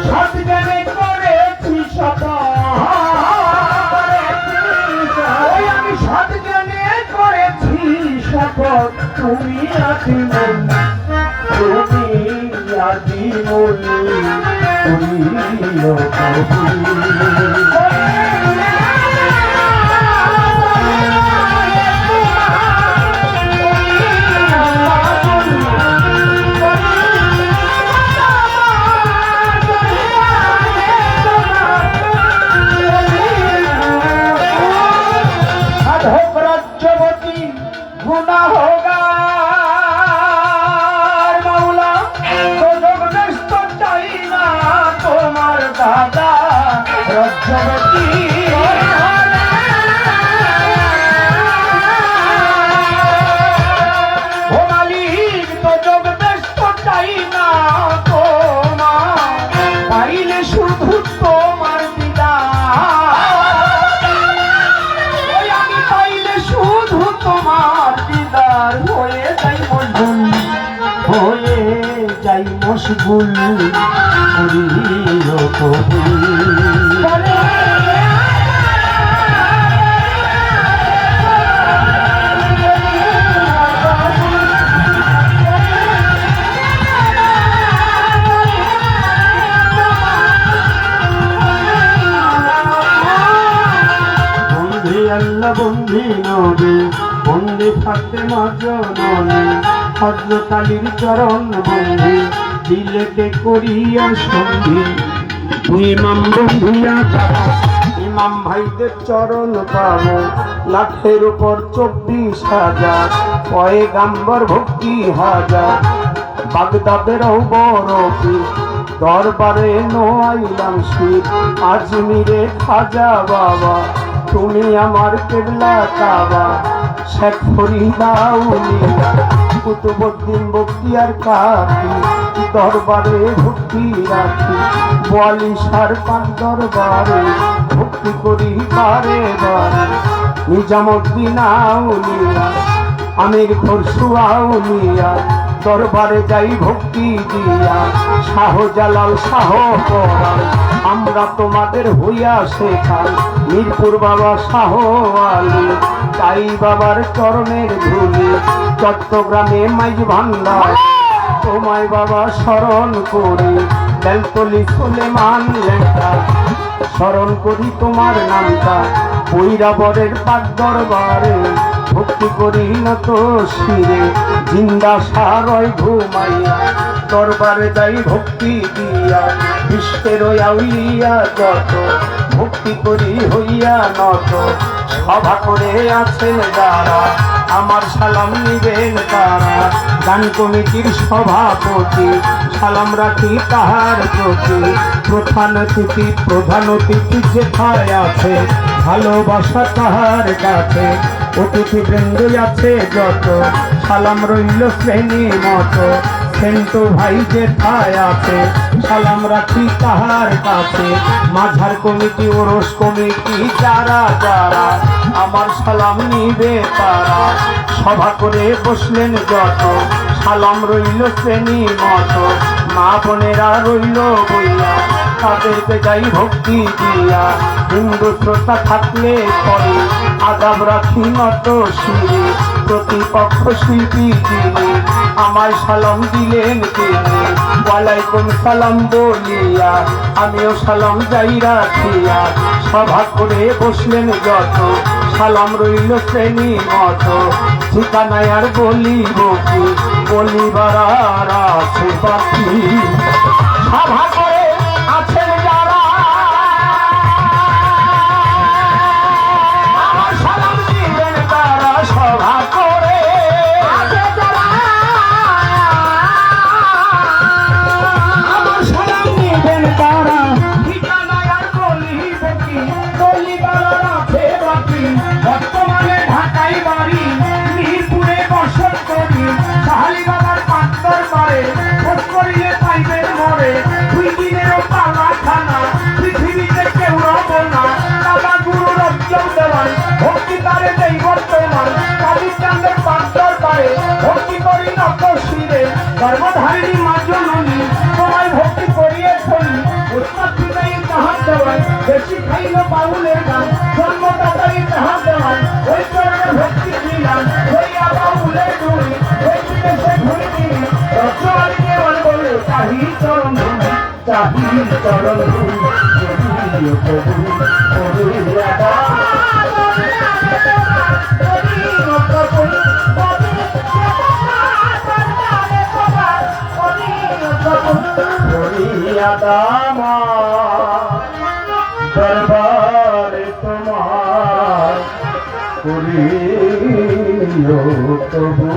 সৎজ্ঞানে করেছি শত, আমি সৎজ্ঞানে করেছি শপথ, তুমি আদিমূল, তুমি আদিমূল, তুমিও কবি। মশগুল করিও কবুল। বন্ধি আল্লাহ বন্ধি নবী, বন্ধি ফাতেমা জননী, হযরত আলীর চরণ বন্ধি, দিলেতে করিয়া সন্ধি। ইমাম বন্ধিয়া যাবো, ইমাম ভাইদের চরণ পাবো, লাখের উপর 24,000, পয়গাম্বর ভক্তি হাজার। বাগদাদেরও বড় পীর, দরবারে নোয়াইলাম শির, আজমিরে খাজা বাবা, তুমি আমার কেবলা কাবা। শেখ ফরিদা আউলিয়া, কুতুবউদ্দিন বখতিয়ার কাকি, দরবারে ভক্তি রাখি, 42 পাক দরবারে ভক্তি করি বারে বারে। নিজামুদ্দিন আউলিয়া, আমির খসরু আউলিয়া, দরবারে যাই ভক্তি দিয়া। শাহজালাল শাহ পরাণ, আমরা তোমাদের হইয়া শেখাই। মিরপুর বাবা শাহ আলী, তাই বাবার চরণের ধুলি। চট্টগ্রামে মাইজ ভান্ডার, তোমায় বাবা স্মরণ করি। বেলতলি সুলেমান লেখা, স্মরণ করি তোমার নামটা। বৈরাবরের পাক দরবারে ভক্তি করি নত শিরে। জিন্দা সারয় ঘুমাইয়া, দরবারে যাই ভক্তি দিয়া। বিশ্বের আউলিয়া যত, ভক্তি করি হইয়া নত। সভা করে আছেন যারা, আমার সালাম নিবেন তারা। গান কমিটির সভাপতি, সালাম রাখি তাহার প্রতি। প্রধান অতিথি, প্রধান অতিথি যেথায় আছে, ভালোবাসা তাহার কাছে। অতিথি বৃন্দ আছে যত, সালাম রইল শ্রেণী মতো। সেন্টু ভাই যেথায় আছে, সালাম রাখি তাহার কাছে। মাঝার কমিটি, ওরস কমিটি যারা যারা, আমার সালাম নিবে তারা। সভা করে বসলেন যত, সালাম রইল শ্রেণী মতো। মা বোনেরা রইল বইয়া, তাদেরকে যাই ভক্তি দিয়া। হিন্দু শ্রোতা থাকলে পরে, আদাব রাখি নত শিরে। প্রতিপক্ষ শিল্পী যিনি, আমায় সালাম দিলেন তিনি। ওয়ালাইকুম সালাম বলিয়া, আমিও সালাম যাই রাখিয়া। সভা করে বসলেন যত, সালাম রইল শ্রেণী মতো। ঠিকানায় আর বলিব কি, বলিবার আর আছে বাকি। সভা করে আছেন যারা, আমার সালাম দিবেন তারা। সভা করে আমার সালাম দিবেন তারা। ঠিকানায় আর বলিব কি, বলিবার আর আছে বাকি। বর্তমানে ঢাকায় বাড়ি, মিরপুরে বসত করি। শাহালি বাবার পাক দরবারে, খোঁজ করিলে পাইবেন মরে। চাহি চরণ ধুই করিও প্রভু করিয়া দাম দরবারে তোমার করিও প্রভু।